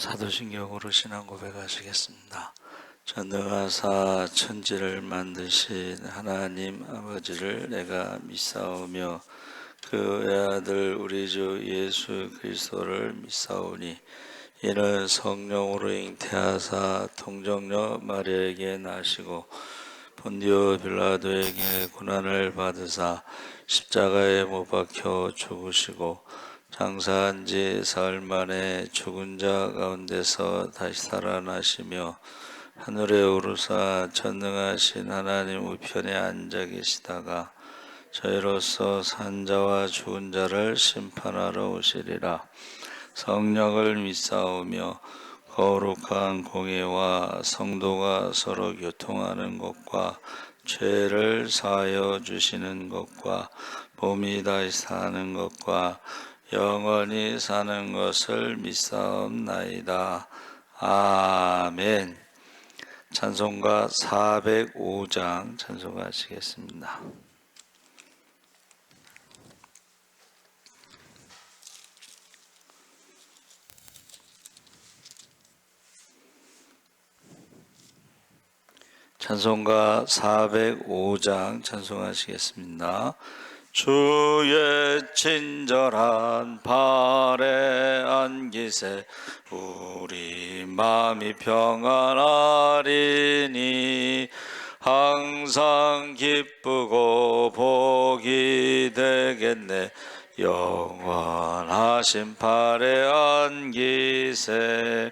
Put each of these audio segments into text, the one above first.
사도신경으로 신앙 고백하시겠습니다. 전능하사 천지를 만드신 하나님 아버지를 내가 믿사오며 그 외아들 우리 주 예수 그리스도를 믿사오니 이는 성령으로 잉태하사 동정녀 마리아에게 나시고 본디오 빌라도에게 고난을 받으사 십자가에 못 박혀 죽으시고 장사한 지 사흘 만에 죽은 자 가운데서 다시 살아나시며 하늘에 오르사 전능하신 하나님 우편에 앉아 계시다가 저희로서 산 자와 죽은 자를 심판하러 오시리라. 성령을 믿사오며 거룩한 공예와 성도가 서로 교통하는 것과 죄를 사하여 주시는 것과 몸이 다시 사는 것과 영원히 사는 것을 믿사옵나이다. 아멘. 찬송가 405장 찬송하시겠습니다. 찬송가 405장 찬송하시겠습니다. 주의 친절한 발에 안기세 우리 마음이 평안하리니 항상 기쁘고 복이 되겠네. 영원하신 발에 안기세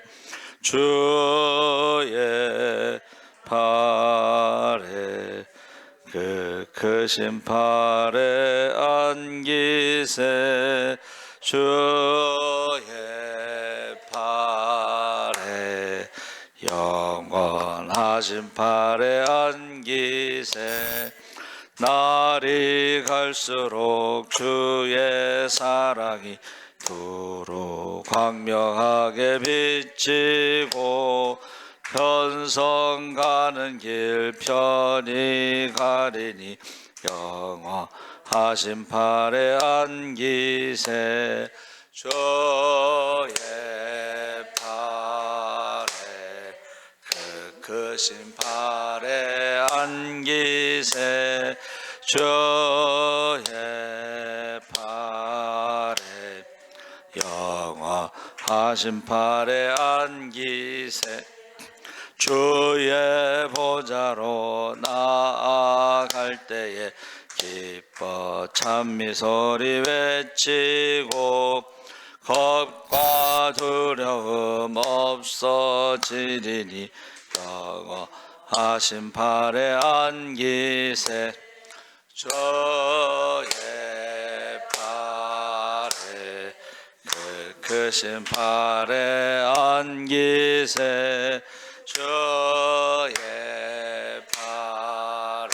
주의 발에 그 크신 발에 안기세 주의 발에 영원하신 발에 안기세 날이 갈수록 주의 사랑이 두루 광명하게 비치고 편성 가는 길 편히 가리니 영원하신 발에 안기세 주의 발에 그 크신 발에 안기세 주의 발에 영원하신 발에 안기세 주의 보좌로 나아갈 때에 기뻐 찬미소리 외치고 겁과 두려움 없어지리니 영원하신 발에 안기세 주의 발에 그 크신 발에 안기세 주의 발에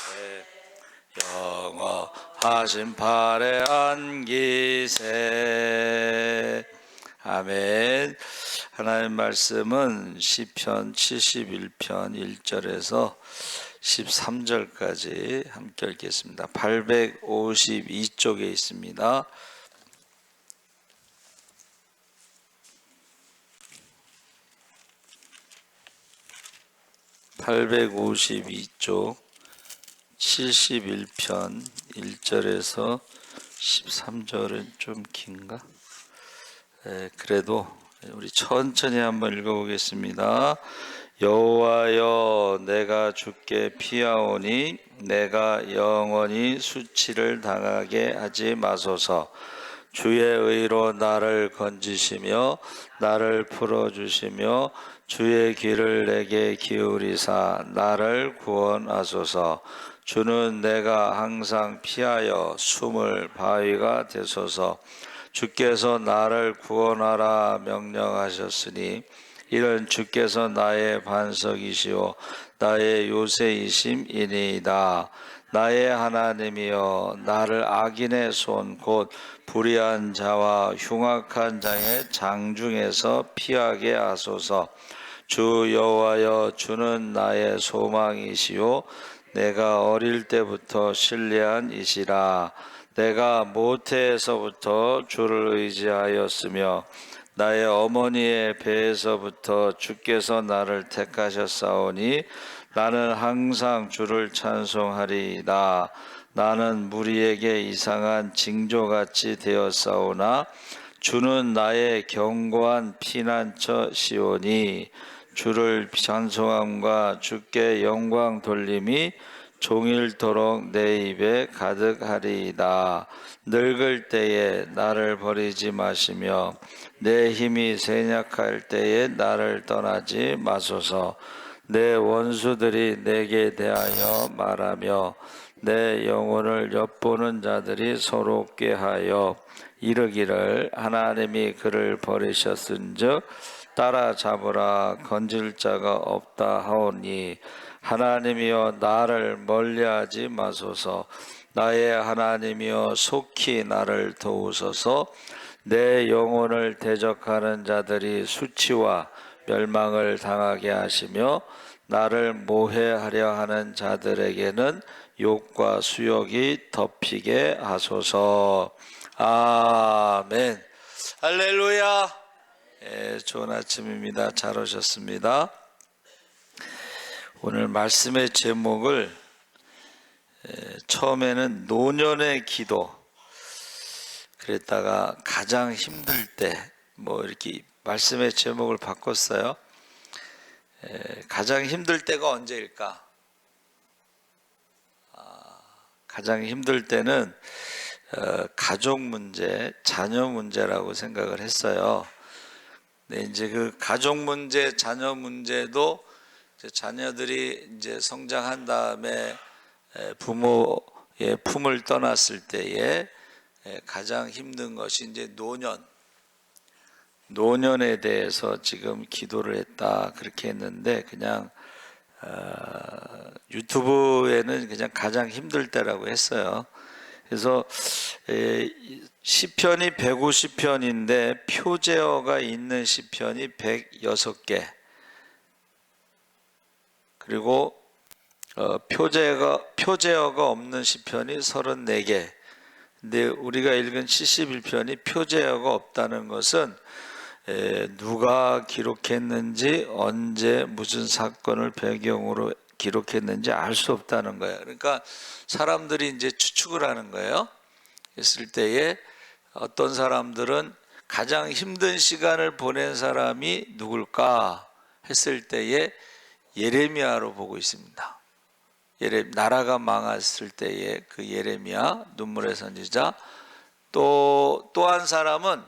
영원하신 발에 안기세. 아멘. 하나님 말씀은 시편 71편 1절에서 13절까지 함께 읽겠습니다. 852쪽에 있습니다. 852쪽 71편 1절에서 13절은 좀 긴가? 그래도 우리 천천히 한번 읽어보겠습니다. 여호와여 내가 주께 피하오니 내가 영원히 수치를 당하게 하지 마소서. 주의 의로 나를 건지시며 나를 풀어주시며 주의 귀를 내게 기울이사 나를 구원하소서. 주는 내가 항상 피하여 숨을 바위가 되소서. 주께서 나를 구원하라 명령하셨으니 이는 주께서 나의 반석이시오 나의 요새이심이니이다. 나의 하나님이여 나를 악인의 손 곧 불의한 자와 흉악한 자의 장중에서 피하게 하소서. 주 여호와여 주는 나의 소망이시오 내가 어릴 때부터 신뢰한 이시라. 내가 모태에서부터 주를 의지하였으며 나의 어머니의 배에서부터 주께서 나를 택하셨사오니 나는 항상 주를 찬송하리이다. 나는 무리에게 이상한 징조같이 되었사오나 주는 나의 견고한 피난처시오니 주를 찬송함과 주께 영광 돌림이 종일토록 내 입에 가득하리이다. 늙을 때에 나를 버리지 마시며 내 힘이 쇠약할 때에 나를 떠나지 마소서. 내 원수들이 내게 대하여 말하며 내 영혼을 엿보는 자들이 서로 꾀하여 이르기를 하나님이 그를 버리셨은즉 따라잡으라 건질 자가 없다 하오니 하나님이여 나를 멀리하지 마소서. 나의 하나님이여 속히 나를 도우소서. 내 영혼을 대적하는 자들이 수치와 멸망을 당하게 하시며 나를 모해하려 하는 자들에게는 욕과 수욕이 덮이게 하소서. 아멘. 할렐루야. 좋은 아침입니다. 잘 오셨습니다. 오늘 말씀의 제목을 처음에는 노년의 기도 그랬다가 가장 힘들 때 뭐 이렇게 말씀의 제목을 바꿨어요. 가장 힘들 때가 언제일까? 가장 힘들 때는 가족 문제, 자녀 문제라고 생각을 했어요. 네, 이제 그 가족 문제, 자녀 문제도 이제 자녀들이 이제 성장한 다음에 부모의 품을 떠났을 때에 가장 힘든 것이 이제 노년에 대해서 지금 기도를 했다 그렇게 했는데 그냥 유튜브에는 그냥 가장 힘들 때라고 했어요. 그래서 시편이 150편인데 표제어가 있는 시편이 106개 그리고 표제어가 없는 시편이 34개. 근데 우리가 읽은 71편이 표제어가 없다는 것은 누가 기록했는지 언제 무슨 사건을 배경으로 기록했는지 알 수 없다는 거예요. 그러니까 사람들이 이제 추측을 하는 거예요. 했을 때에 어떤 사람들은 가장 힘든 시간을 보낸 사람이 누굴까 했을 때에 예레미야로 보고 있습니다. 나라가 망했을 때에 그 예레미야 눈물의 선지자 또 한 사람은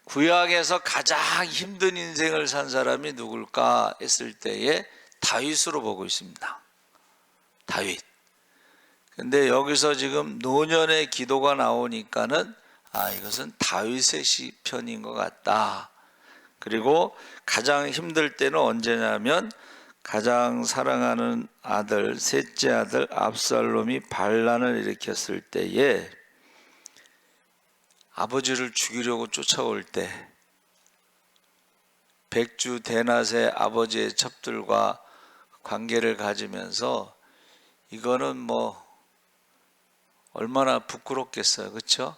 구약에서 가장 힘든 인생을 산 사람이 누굴까 했을 때에 다윗으로 보고 있습니다. 다윗. 근데 여기서 지금 노년의 기도가 나오니까는 이것은 다윗의 시편인 것 같다. 그리고 가장 힘들 때는 언제냐면 가장 사랑하는 아들, 셋째 아들 압살롬이 반란을 일으켰을 때에 아버지를 죽이려고 쫓아올 때 백주 대낮에 아버지의 첩들과 관계를 가지면서 이거는 뭐 얼마나 부끄럽겠어요. 그렇죠?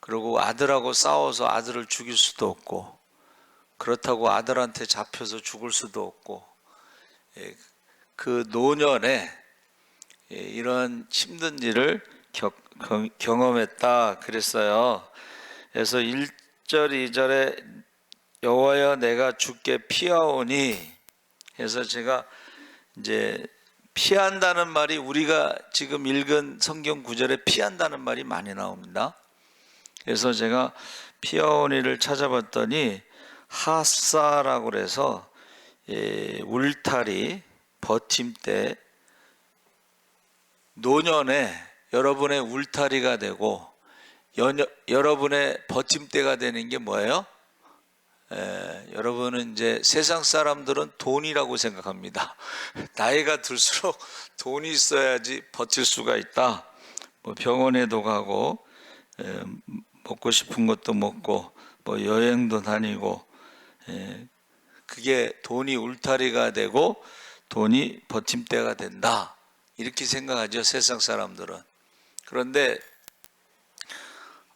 그리고 아들하고 싸워서 아들을 죽일 수도 없고 그렇다고 아들한테 잡혀서 죽을 수도 없고 그 노년에 이런 힘든 일을 경험했다 그랬어요. 그래서 1절 2절에 여호와여 내가 주께 피하오니 해서 제가 이제 피한다는 말이 우리가 지금 읽은 성경 구절에 피한다는 말이 많이 나옵니다. 그래서 제가 피하오니를 찾아봤더니 하사라고 그래서 울타리 버팀대 노년에 여러분의 울타리가 되고 여러분의 버팀대가 되는 게 뭐예요? 여러분은 이제 세상 사람들은 돈이라고 생각합니다. 나이가 들수록 돈이 있어야지 버틸 수가 있다. 뭐 병원에도 가고 먹고 싶은 것도 먹고 뭐 여행도 다니고 그게 돈이 울타리가 되고 돈이 버팀대가 된다. 이렇게 생각하죠. 세상 사람들은. 그런데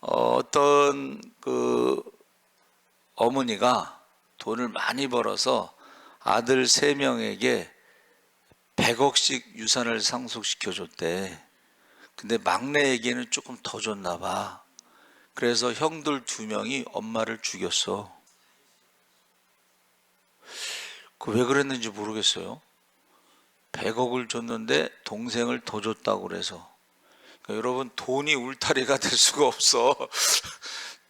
어떤 그 어머니가 돈을 많이 벌어서 아들 3명에게 100억씩 유산을 상속시켜 줬대. 근데 막내에게는 조금 더 줬나 봐. 그래서 형들 2명이 엄마를 죽였어. 그 왜 그랬는지 모르겠어요. 100억을 줬는데 동생을 더 줬다고 그래서. 그러니까 여러분, 돈이 울타리가 될 수가 없어.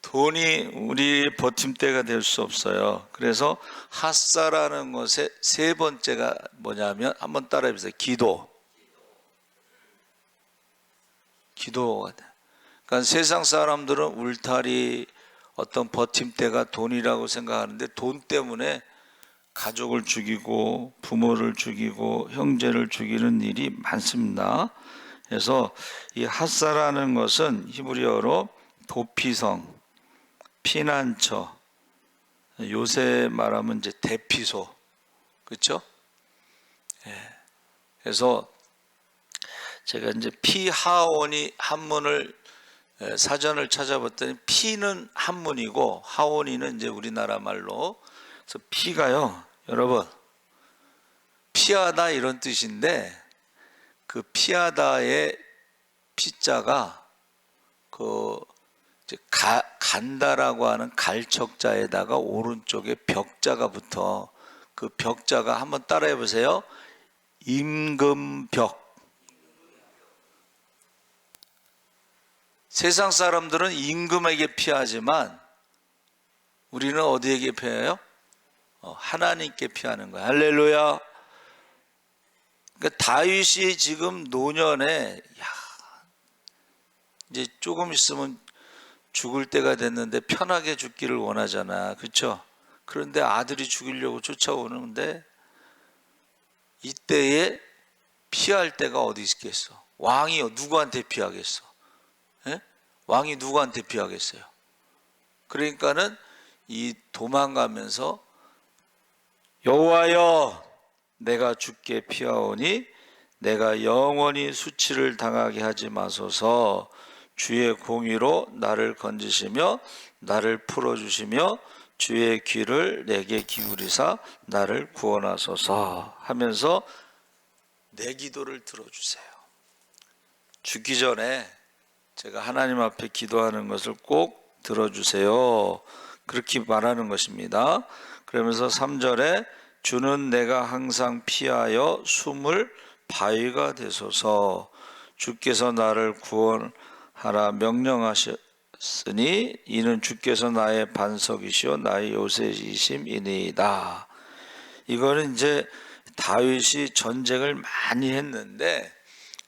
돈이 우리 버팀대가 될 수 없어요. 그래서 핫사라는 것의 3번째가 뭐냐면, 한번 따라해 보세요. 기도가 돼. 그러니까 세상 사람들은 울타리, 어떤 버팀대가 돈이라고 생각하는데, 돈 때문에 가족을 죽이고 부모를 죽이고 형제를 죽이는 일이 많습니다. 그래서 이 핫사라는 것은 히브리어로 도피성, 피난처, 요새 말하면 이제 대피소, 그렇죠? 그래서 제가 이제 피하온이 한문을 사전을 찾아봤더니, 피는 한문이고 하온이는 이제 우리나라 말로. 그래서 피가요, 여러분, 피하다 이런 뜻인데, 그 피하다의 피자가 그 이제 간다라고 하는 갈척자에다가 오른쪽에 벽자가 붙어. 그 벽자가 한번 따라해 보세요. 임금벽. 세상 사람들은 임금에게 피하지만 우리는 어디에게 피해요? 하나님께 피하는 거야. 할렐루야. 그러니까 다윗이 지금 노년에, 이제 조금 있으면 죽을 때가 됐는데 편하게 죽기를 원하잖아, 그렇죠? 그런데 아들이 죽이려고 쫓아오는데, 이때에 피할 데가 어디 있겠어? 왕이 누구한테 피하겠어? 예? 왕이 누구한테 피하겠어요? 그러니까는 이 도망가면서, 여호와여, 내가 주께 피하오니 내가 영원히 수치를 당하게 하지 마소서. 주의 공의로 나를 건지시며 나를 풀어주시며 주의 귀를 내게 기울이사 나를 구원하소서 하면서 내 기도를 들어주세요. 죽기 전에 제가 하나님 앞에 기도하는 것을 꼭 들어주세요. 그렇게 말하는 것입니다. 그러면서 3절에 주는 내가 항상 피하여 숨을 바위가 되소서. 주께서 나를 구원하라 명령하셨으니 이는 주께서 나의 반석이시오 나의 요새이심이니이다. 이거는 이제 다윗이 전쟁을 많이 했는데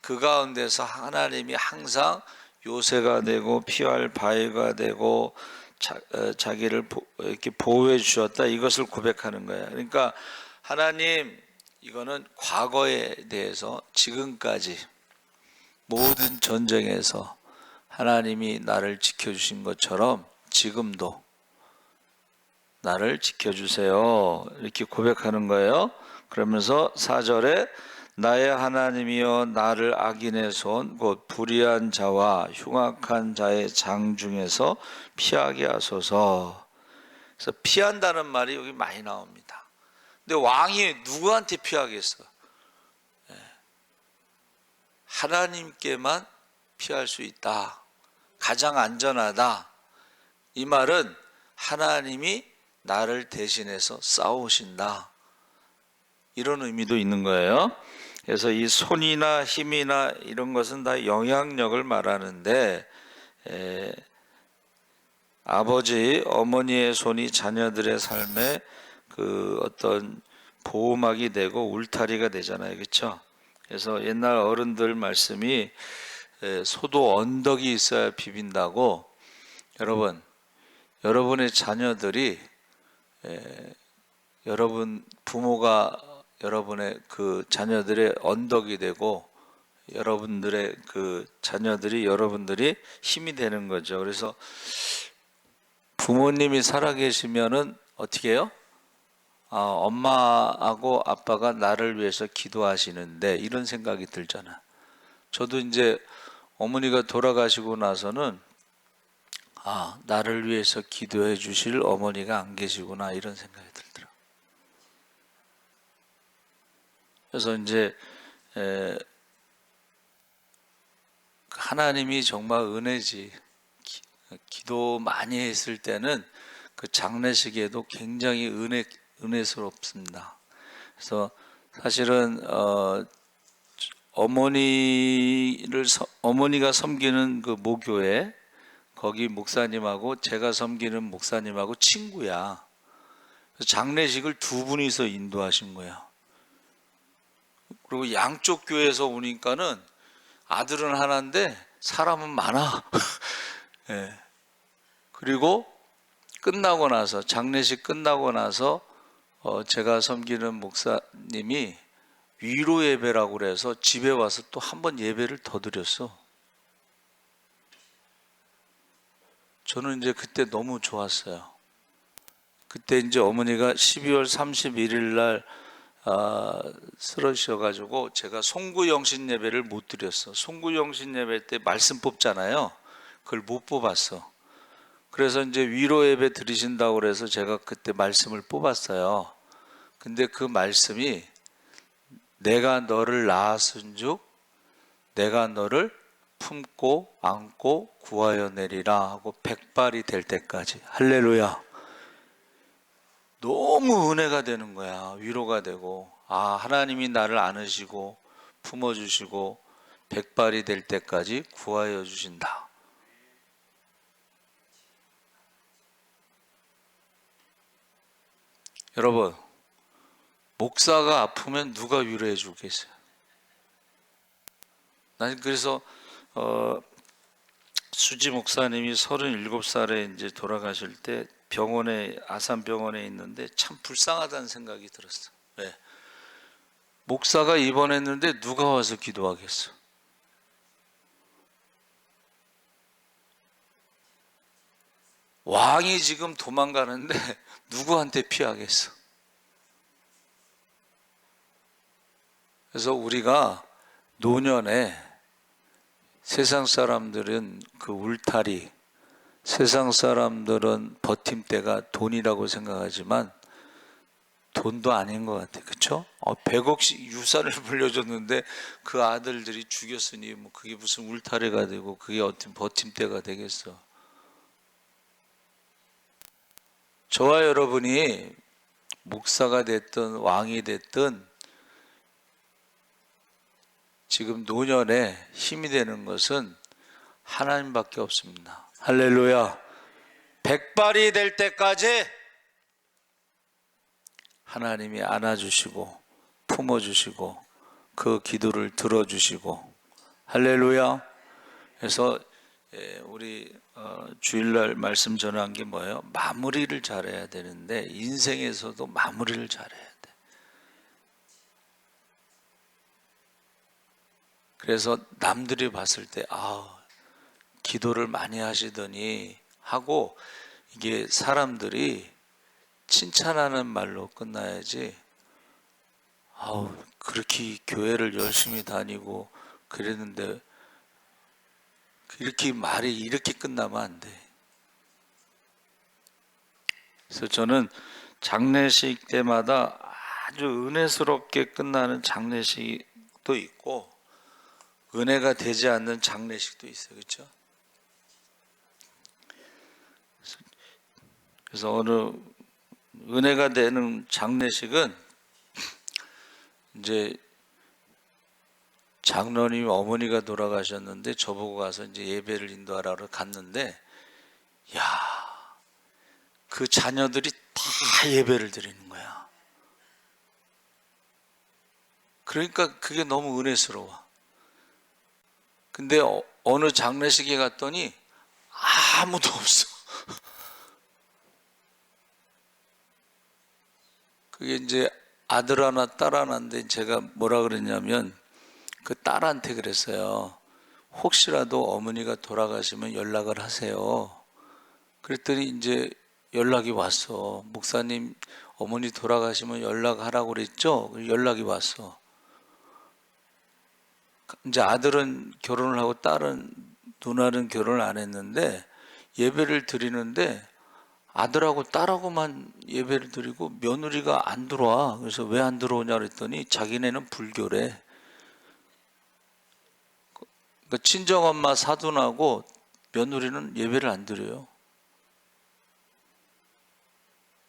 그 가운데서 하나님이 항상 요새가 되고 피할 바위가 되고 자기를 이렇게 보호해 주셨다, 이것을 고백하는 거예요. 그러니까 하나님, 이거는 과거에 대해서 지금까지 모든 전쟁에서 하나님이 나를 지켜주신 것처럼 지금도 나를 지켜주세요, 이렇게 고백하는 거예요. 그러면서 4절에 나의 하나님이여 나를 악인의 손 곧 불의한 자와 흉악한 자의 장 중에서 피하게 하소서. 그래서 피한다는 말이 여기 많이 나옵니다. 근데 왕이 누구한테 피하겠어? 하나님께만 피할 수 있다, 가장 안전하다. 이 말은 하나님이 나를 대신해서 싸우신다, 이런 의미도 있는 거예요. 그래서 이 손이나 힘이나 이런 것은 다 영향력을 말하는데, 아버지, 어머니의 손이 자녀들의 삶에 그 어떤 보호막이 되고 울타리가 되잖아요, 그렇죠? 그래서 옛날 어른들 말씀이 소도 언덕이 있어야 비빈다고. 여러분, 여러분의 자녀들이 여러분 부모가 여러분의 그 자녀들의 언덕이 되고, 여러분들의 그 자녀들이 여러분들이 힘이 되는 거죠. 그래서 부모님이 살아계시면은 어떻게 해요? 엄마하고 아빠가 나를 위해서 기도하시는데, 이런 생각이 들잖아. 저도 이제 어머니가 돌아가시고 나서는 아, 나를 위해서 기도해 주실 어머니가 안 계시구나, 이런 생각이 들더라고요. 그래서 이제 하나님이 정말 은혜지. 기도 많이 했을 때는 그 장례식에도 굉장히 은혜스럽습니다. 그래서 사실은 어머니가 섬기는 그 모교회, 거기 목사님하고 제가 섬기는 목사님하고 친구야. 그래서 장례식을 두 분이서 인도하신 거야. 그리고 양쪽 교회에서 오니까는 아들은 하나인데 사람은 많아. 예. 그리고 끝나고 나서, 장례식 끝나고 나서 제가 섬기는 목사님이 위로 예배라고 그래서 집에 와서 또 한 번 예배를 더 드렸어. 저는 이제 그때 너무 좋았어요. 그때 이제 어머니가 12월 31일 날 쓰러지셔가지고 제가 송구영신 예배를 못 드렸어. 송구영신 예배 때 말씀 뽑잖아요. 그걸 못 뽑았어. 그래서 이제 위로 예배 드리신다고 그래서 제가 그때 말씀을 뽑았어요. 근데 그 말씀이 내가 너를 낳았은즉 내가 너를 품고 안고 구하여 내리라 하고 백발이 될 때까지. 할렐루야. 너무 은혜가 되는 거야. 위로가 되고, 아, 하나님이 나를 안으시고 품어주시고 백발이 될 때까지 구하여 주신다. 여러분, 목사가 아프면 누가 위로해 주겠어요? 난 그래서 수지 목사님이 37살에 이제 돌아가실 때 병원에, 아산병원에 있는데 참 불쌍하다는 생각이 들었어. 왜? 목사가 입원했는데 누가 와서 기도하겠어? 왕이 지금 도망가는데 누구한테 피하겠어? 그래서 우리가 노년에 세상 사람들은 그 울타리, 세상 사람들은 버팀대가 돈이라고 생각하지만 돈도 아닌 것 같아. 그쵸? 100억씩 유산을 물려줬는데 그 아들들이 죽였으니 뭐 그게 무슨 울타리가 되고 그게 어떤 버팀대가 되겠어. 저와 여러분이 목사가 됐든 왕이 됐든 지금 노년에 힘이 되는 것은 하나님밖에 없습니다. 할렐루야. 백발이 될 때까지 하나님이 안아주시고 품어주시고 그 기도를 들어주시고, 할렐루야. 그래서 우리 주일날 말씀 전한 게 뭐예요? 마무리를 잘해야 되는데 인생에서도 마무리를 잘해야 돼. 그래서 남들이 봤을 때 기도를 많이 하시더니 하고, 이게 사람들이 칭찬하는 말로 끝나야지 그렇게 교회를 열심히 다니고 그랬는데 이렇게 말이 이렇게 끝나면 안 돼. 그래서 저는 장례식 때마다 아주 은혜스럽게 끝나는 장례식도 있고 은혜가 되지 않는 장례식도 있어요. 그렇죠? 그래서 어느 은혜가 되는 장례식은 이제 장로님 어머니가 돌아가셨는데 저보고 가서 이제 예배를 인도하라고 갔는데, 그 자녀들이 다 예배를 드리는 거야. 그러니까 그게 너무 은혜스러워. 근데 어느 장례식에 갔더니 아무도 없어. 그게 이제 아들 하나 딸 하나인데 제가 뭐라 그랬냐면 그 딸한테 그랬어요. 혹시라도 어머니가 돌아가시면 연락을 하세요. 그랬더니 이제 연락이 왔어. 목사님 어머니 돌아가시면 연락하라고 그랬죠? 연락이 왔어. 이제 아들은 결혼을 하고 딸은, 누나는 결혼을 안 했는데 예배를 드리는데 아들하고 딸하고만 예배를 드리고 며느리가 안 들어와. 그래서 왜 안 들어오냐 그랬더니 자기네는 불교래. 그러니까 친정엄마 사돈하고 며느리는 예배를 안 드려요.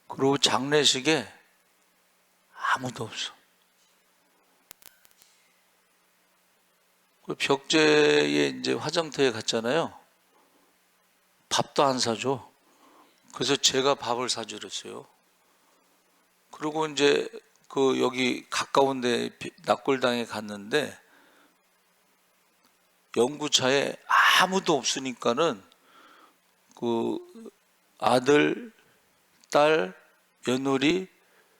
그리고 장례식에 아무도 없어. 그 벽제에 이제 화장터에 갔잖아요. 밥도 안 사줘. 그래서 제가 밥을 사주랬어요. 그리고 이제 그 여기 가까운데 낙골당에 갔는데 연구차에 아무도 없으니까는 그 아들, 딸, 며느리,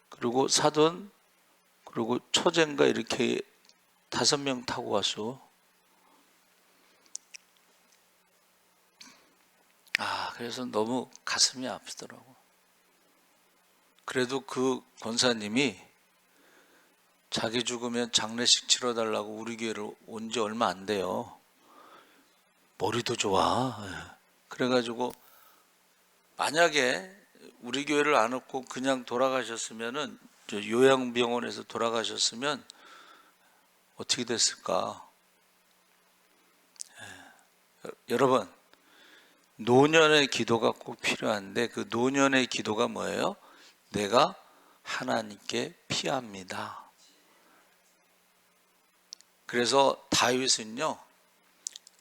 그리고 사돈, 그리고 처제인가 이렇게 5명 타고 왔어. 그래서 너무 가슴이 아프더라고. 그래도 그 권사님이 자기 죽으면 장례식 치러달라고 우리 교회로 온 지 얼마 안 돼요. 머리도 좋아. 그래가지고 만약에 우리 교회를 안 왔고 그냥 돌아가셨으면은, 요양병원에서 돌아가셨으면 어떻게 됐을까? 여러분, 노년의 기도가 꼭 필요한데 그 노년의 기도가 뭐예요? 내가 하나님께 피합니다. 그래서 다윗은요,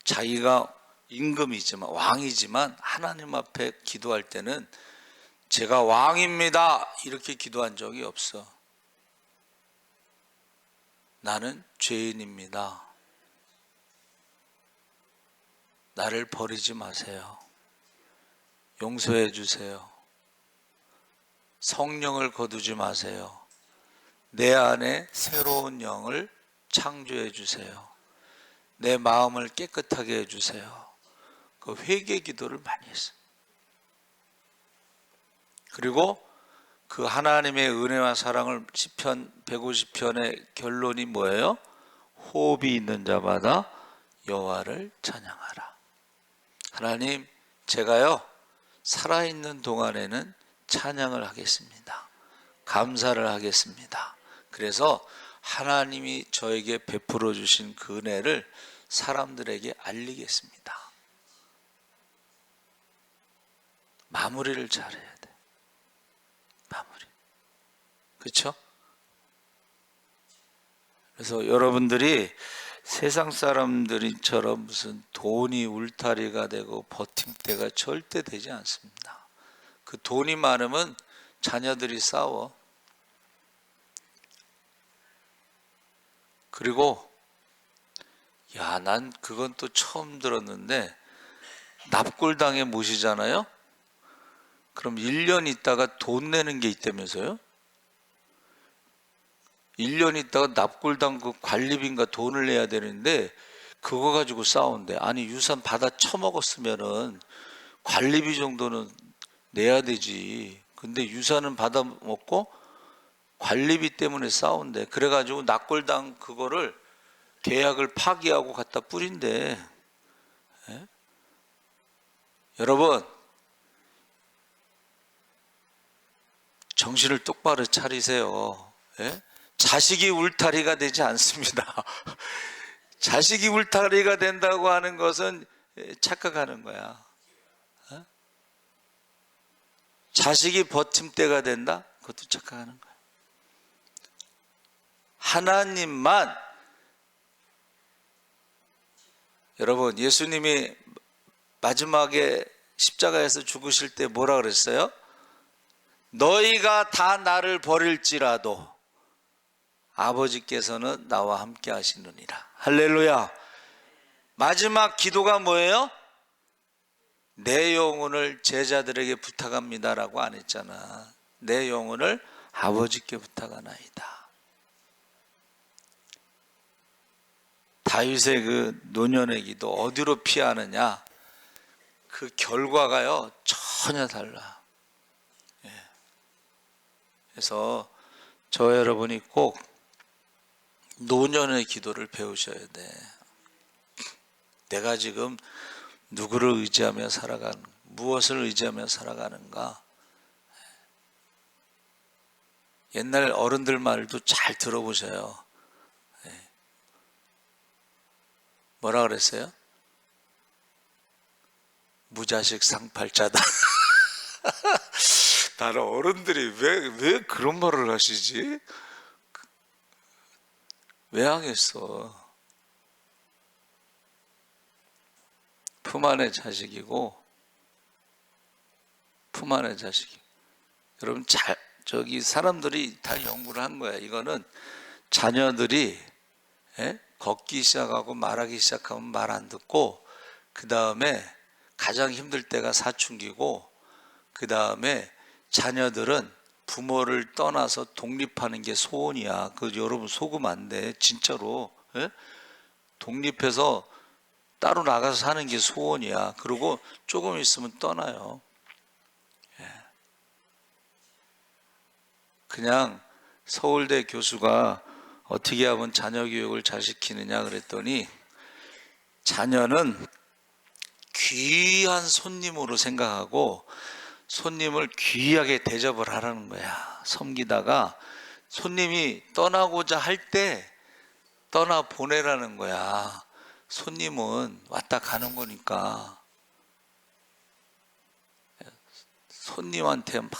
자기가 임금이지만 왕이지만 하나님 앞에 기도할 때는 제가 왕입니다 이렇게 기도한 적이 없어. 나는 죄인입니다. 나를 버리지 마세요. 용서해 주세요. 성령을 거두지 마세요. 내 안에 새로운 영을 창조해 주세요. 내 마음을 깨끗하게 해 주세요. 그 회개 기도를 많이 했어요. 그리고 그 하나님의 은혜와 사랑을 시편 150편의 결론이 뭐예요? 호흡이 있는 자마다 여호와를 찬양하라. 하나님, 제가요 살아있는 동안에는 찬양을 하겠습니다. 감사를 하겠습니다. 그래서 하나님이 저에게 베풀어 주신 그 은혜를 사람들에게 알리겠습니다. 마무리를 잘해야 돼. 마무리. 그렇죠? 그래서 여러분들이 세상 사람들처럼 무슨 돈이 울타리가 되고 버팀대가 절대 되지 않습니다. 그 돈이 많으면 자녀들이 싸워. 그리고 난 그건 또 처음 들었는데 납골당에 모시잖아요. 그럼 1년 있다가 돈 내는 게 있다면서요? 1년 있다가 납골당 그 관리비인가 돈을 내야 되는데 그거 가지고 싸운대. 아니, 유산 받아 처먹었으면은 관리비 정도는 내야 되지. 근데 유산은 받아 먹고 관리비 때문에 싸운대. 그래가지고 납골당 그거를 계약을 파기하고 갖다 뿌린대. 예? 여러분, 정신을 똑바로 차리세요. 예? 자식이 울타리가 되지 않습니다. 자식이 울타리가 된다고 하는 것은 착각하는 거야. 어? 자식이 버팀대가 된다? 그것도 착각하는 거야. 하나님만. 여러분, 예수님이 마지막에 십자가에서 죽으실 때 뭐라 그랬어요? 너희가 다 나를 버릴지라도 아버지께서는 나와 함께 하시느니라. 할렐루야. 마지막 기도가 뭐예요? 내 영혼을 제자들에게 부탁합니다라고 안 했잖아. 내 영혼을 아버지께 부탁하나이다. 다윗의 그 노년의 기도 어디로 피하느냐? 그 결과가요 전혀 달라. 그래서 저 여러분이 꼭 노년의 기도를 배우셔야 돼. 내가 지금 누구를 의지하며 살아가는, 무엇을 의지하며 살아가는가? 옛날 어른들 말도 잘 들어보세요. 뭐라 그랬어요? 무자식 상팔자다. 나는 어른들이 왜 그런 말을 하시지? 왜 하겠어? 품 안의 자식이고, 품 안의 자식이. 여러분 저기 사람들이 다 연구를 한 거야. 이거는 자녀들이 걷기 시작하고 말하기 시작하면 말 안 듣고, 그 다음에 가장 힘들 때가 사춘기고, 그 다음에 자녀들은 부모를 떠나서 독립하는 게 소원이야. 그 여러분 속으면 안 돼. 진짜로. 독립해서 따로 나가서 사는 게 소원이야. 그리고 조금 있으면 떠나요. 그냥 서울대 교수가 어떻게 하면 자녀 교육을 잘 시키느냐 그랬더니, 자녀는 귀한 손님으로 생각하고 손님을 귀하게 대접을 하라는 거야. 섬기다가 손님이 떠나고자 할 때 떠나 보내라는 거야. 손님은 왔다 가는 거니까. 손님한테 막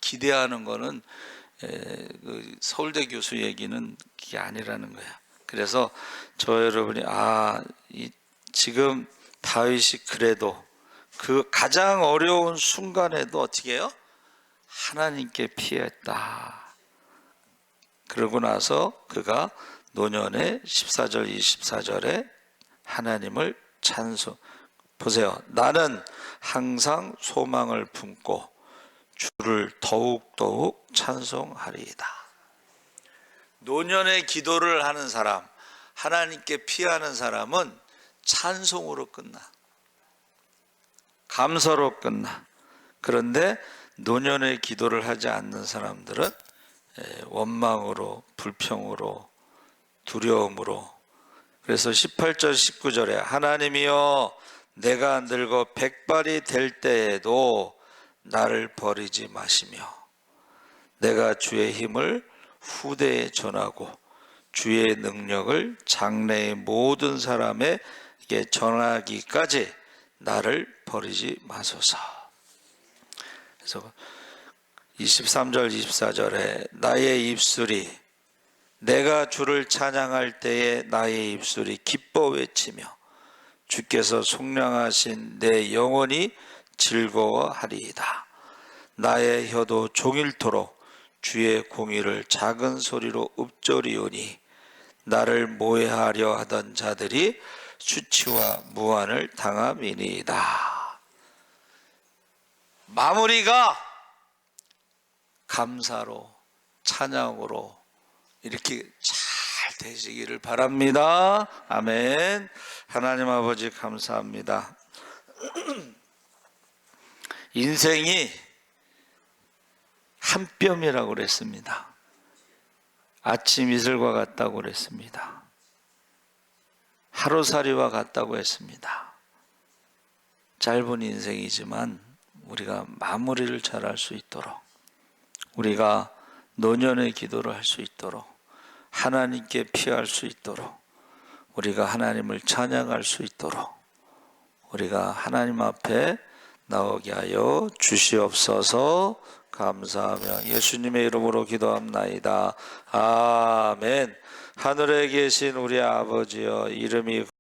기대하는 거는 서울대 교수 얘기는 그게 아니라는 거야. 그래서 저 여러분이 지금 다윗이 그래도 그 가장 어려운 순간에도 어떻게 해요? 하나님께 피했다. 그러고 나서 그가 노년에 14절 24절에 하나님을 찬송. 보세요. 나는 항상 소망을 품고 주를 더욱더욱 찬송하리이다. 노년의 기도를 하는 사람, 하나님께 피하는 사람은 찬송으로 끝나. 감사로 끝나. 그런데 노년의 기도를 하지 않는 사람들은 원망으로, 불평으로, 두려움으로. 그래서 18절 19절에 하나님이여 내가 늙어 백발이 될 때에도 나를 버리지 마시며 내가 주의 힘을 후대에 전하고 주의 능력을 장래의 모든 사람에게 전하기까지 나를 버리지 마소서. 그래서 23절 24절에 나의 입술이 내가 주를 찬양할 때에 나의 입술이 기뻐 외치며 주께서 속량하신 내 영혼이 즐거워하리이다. 나의 혀도 종일토록 주의 공의를 작은 소리로 읊조리오니 나를 모해하려 하던 자들이 수치와 무한을 당함이니이다. 마무리가 감사로 찬양으로 이렇게 잘 되시기를 바랍니다. 아멘. 하나님 아버지 감사합니다. 인생이 한 뼘이라고 그랬습니다. 아침 이슬과 같다고 그랬습니다. 하루살이와 같다고 했습니다. 짧은 인생이지만 우리가 마무리를 잘할 수 있도록, 우리가 노년의 기도를 할 수 있도록, 하나님께 피할 수 있도록, 우리가 하나님을 찬양할 수 있도록 우리가 하나님 앞에 나오게 하여 주시옵소서. 감사하며 예수님의 이름으로 기도합나이다. 아멘. 하늘에 계신 우리 아버지여, 이름이